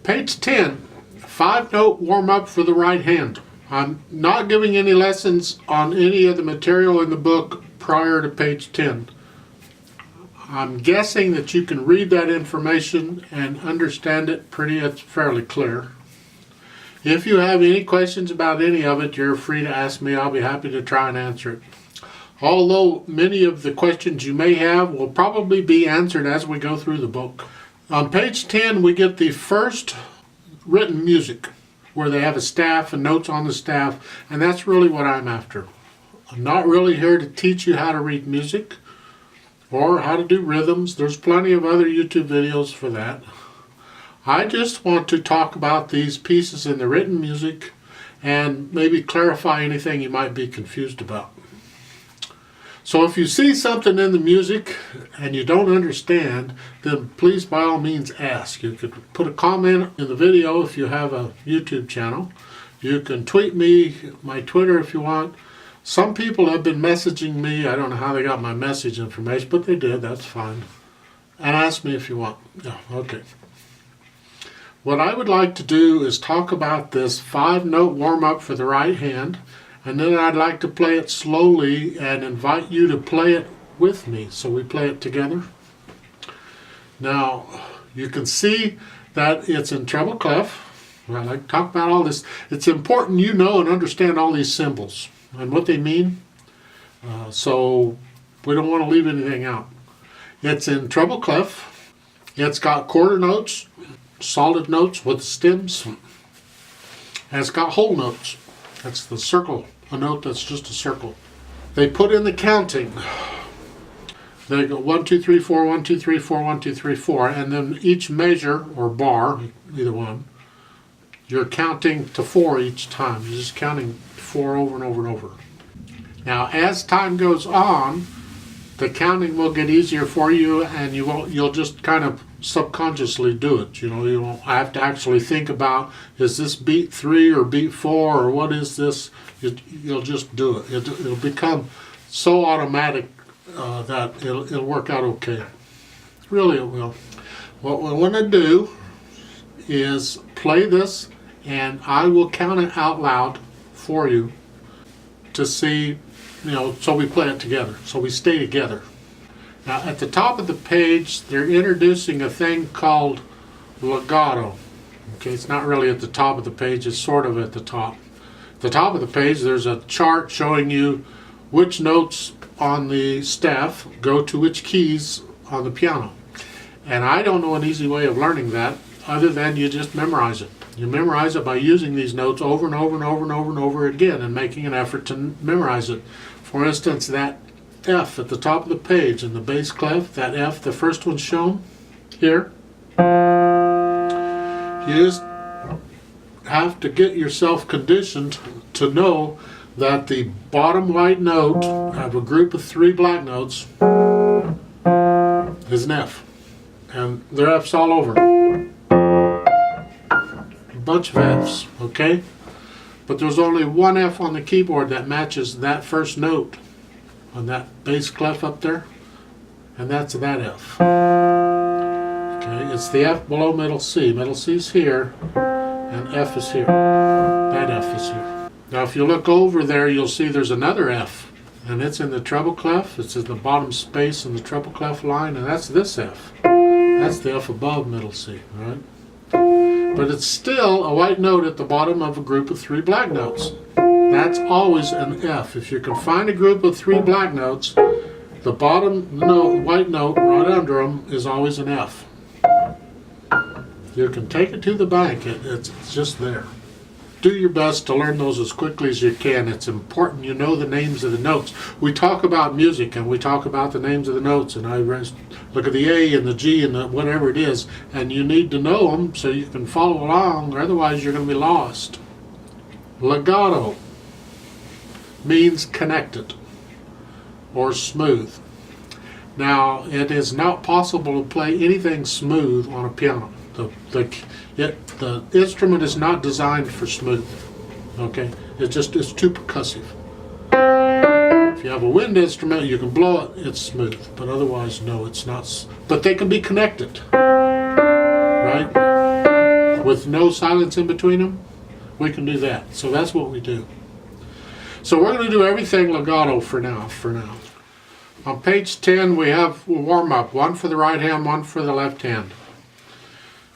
Page 10, 5-note warm-up for the right hand. I'm not giving any lessons on any of the material in the book prior to page 10. I'm guessing that you can read that information and understand it it's fairly clear. If you have any questions about any of it, you're free to ask me. I'll be happy to try and answer it. Although many of the questions you may have will probably be answered as we go through the book. On page 10, we get the first written music, where they have a staff and notes on the staff, and that's really what I'm after. I'm not really here to teach you how to read music or how to do rhythms. There's plenty of other YouTube videos for that. I just want to talk about these pieces in the written music and maybe clarify anything you might be confused about. So if you see something in the music and you don't understand, then please by all means ask. You could put a comment in the video if you have a YouTube channel. You can tweet me, my Twitter if you want. Some people have been messaging me. I don't know how they got my message information, but they did. That's fine. And ask me if you want. Yeah, okay. What I would like to do is talk about this 5-note warm-up for the right hand. And then I'd like to play it slowly and invite you to play it with me. So we play it together. Now, you can see that it's in treble clef. I like to talk about all this. It's important you know and understand all these symbols and what they mean. So we don't want to leave anything out. It's in treble clef. It's got quarter notes, solid notes with stems. And it's got whole notes. That's the circle. A note that's just a circle. They put in the counting. They go 1, 2, 3, 4, 1, 2, 3, 4, 1, 2, 3, 4, and then each measure or bar, either one, you're counting to 4 each time. You're just counting 4 over and over and over. Now, as time goes on, the counting will get easier for you, and you'll just kind of subconsciously do it. You won't have to actually think about, is this beat 3 or beat 4 or what is this? You'll just do it. It'll become so automatic that it'll work out okay. Really it will. What we want to do is play this, and I will count it out loud for you to see, so we play it together, so we stay together. Now at the top of the page, they're introducing a thing called legato. Okay, it's not really at the top of the page, it's sort of at the top. At the top of the page, there's a chart showing you which notes on the staff go to which keys on the piano. And I don't know an easy way of learning that other than you just memorize it. You memorize it by using these notes over and over and over and over and over again and making an effort to memorize it. For instance, that F at the top of the page in the bass clef, that F, the first one shown here, you just have to get yourself conditioned to know that the bottom white note of a group of 3 black notes is an F. And there are F's all over. A bunch of F's, okay? But there's only one F on the keyboard that matches that first note on that bass clef up there, and that's that F. Okay, it's the F below middle C. Middle C's here, and F is here. That F is here. Now if you look over there, you'll see there's another F, and it's in the treble clef. It's in the bottom space in the treble clef line, and that's this F. That's the F above middle C, right? But it's still a white note at the bottom of a group of 3 black notes. That's always an F. If you can find a group of 3 black notes, the bottom note, white note right under them is always an F. You can take it to the bank. It's just there. Do your best to learn those as quickly as you can. It's important you know the names of the notes. We talk about music and we talk about the names of the notes, and I look at the A and the G and the whatever it is, and you need to know them so you can follow along, or otherwise you're going to be lost. Legato means connected or smooth. Now, it is not possible to play anything smooth on a piano. The instrument is not designed for smooth. Okay, it's too percussive. If you have a wind instrument, you can blow it, it's smooth. But otherwise, no, it's not. But they can be connected, right? with no silence in between them, we can do that. So that's what we do. So we're going to do everything legato for now. On page 10 we have a warm-up, one for the right hand, one for the left hand.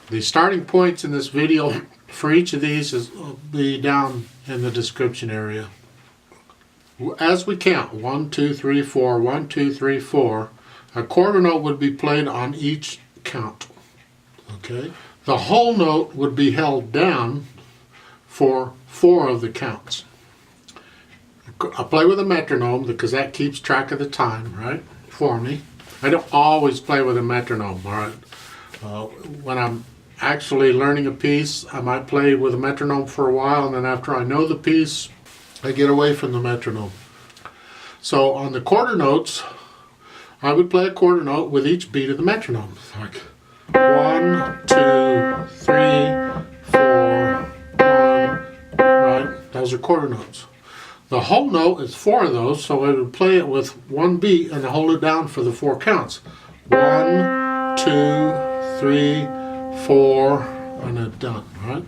The starting points in this video for each of these will be down in the description area. As we count, 1, 2, 3, 4, 1, 2, 3, 4, a quarter note would be played on each count. Okay? The whole note would be held down for 4 of the counts. I play with a metronome because that keeps track of the time, right, for me. I don't always play with a metronome, all right? When I'm actually learning a piece, I might play with a metronome for a while, and then after I know the piece, I get away from the metronome. So on the quarter notes, I would play a quarter note with each beat of the metronome. Like 1, 2, 3, 4, 1, right? Those are quarter notes. The whole note is 4 of those, so I would play it with 1 beat and hold it down for the 4 counts. 1, 2, 3, 4, and then done, right?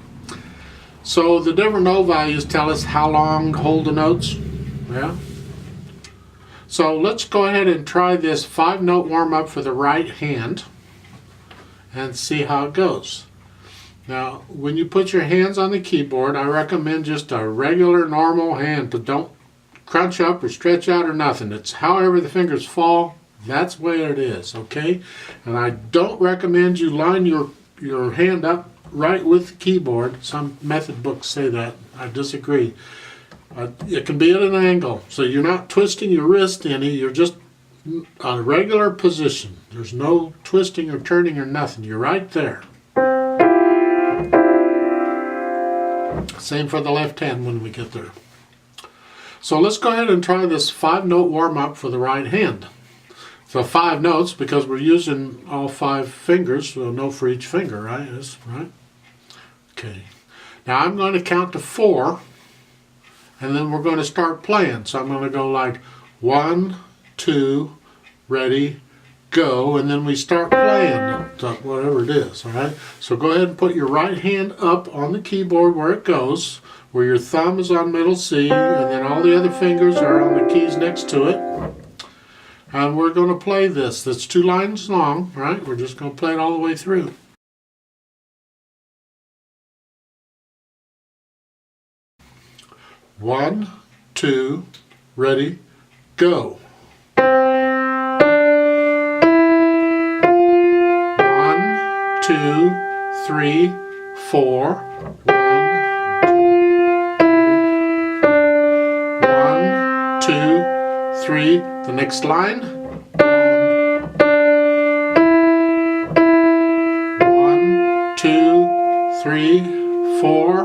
So the different note values tell us how long to hold the notes, yeah? So let's go ahead and try this 5-note warm-up for the right hand and see how it goes. Now, when you put your hands on the keyboard, I recommend just a regular, normal hand, but don't crunch up or stretch out or nothing. It's however the fingers fall, that's the way it is, okay? And I don't recommend you line your hand up right with the keyboard. Some method books say that. I disagree. It can be at an angle, so you're not twisting your wrist any, you're just on a regular position. There's no twisting or turning or nothing. You're right there. Same for the left hand when we get there. So let's go ahead and try this 5-note warm-up for the right hand. So 5 notes because we're using all 5 fingers, so a note for each finger, right? Right? Okay. Now I'm going to count to 4, and then we're going to start playing. So I'm going to go like 1, 2, ready, go, and then we start playing whatever it is, all right? So go ahead and put your right hand up on the keyboard where it goes, where your thumb is on middle C, and then all the other fingers are on the keys next to it. And we're going to play this. That's 2 lines long, right? We're just going to play it all the way through. One, 2, ready, go. 2, 3, 4, 1, 2, 3, the next line. 1, 2, 3, 4.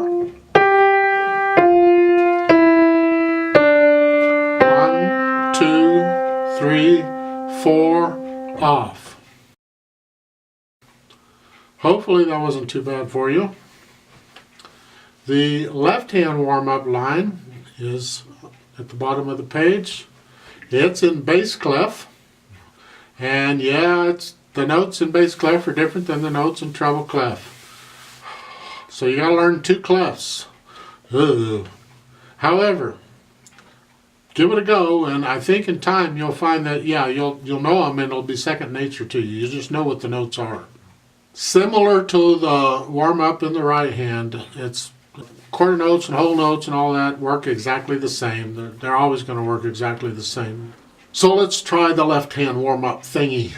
1, 2, 3, 4, off. Hopefully that wasn't too bad for you. The left hand warm-up line is at the bottom of the page. It's in bass clef. And yeah, the notes in bass clef are different than the notes in treble clef. So you gotta learn 2 clefs. Ugh. However, give it a go, and I think in time you'll find that, yeah, you'll know them and it'll be second nature to you. You just know what the notes are. Similar to the warm-up in the right hand, it's quarter notes and whole notes and all that work exactly the same. They're always going to work exactly the same. So let's try the left hand warm-up thingy.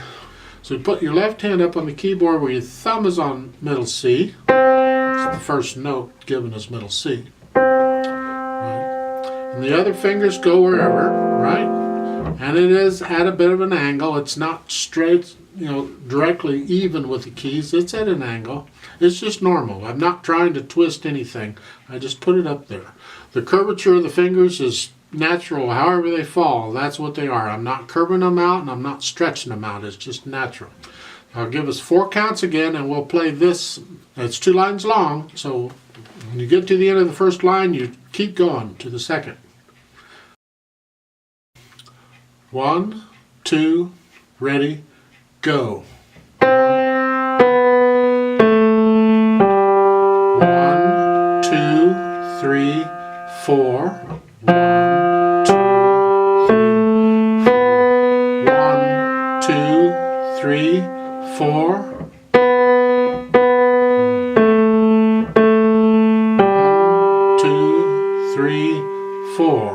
So you put your left hand up on the keyboard where your thumb is on middle C. It's the first note given as middle C. Right. And the other fingers go wherever, right? And it is at a bit of an angle. It's not straight, directly even with the keys. It's at an angle. It's just normal. I'm not trying to twist anything. I just put it up there. The curvature of the fingers is natural. However they fall, that's what they are. I'm not curving them out and I'm not stretching them out. It's just natural. I'll give us 4 counts again and we'll play this. It's 2 lines long, so when you get to the end of the first line, you keep going to the second. 1, 2, ready, go. 1, 3, 4. 1, 2, 3, 4.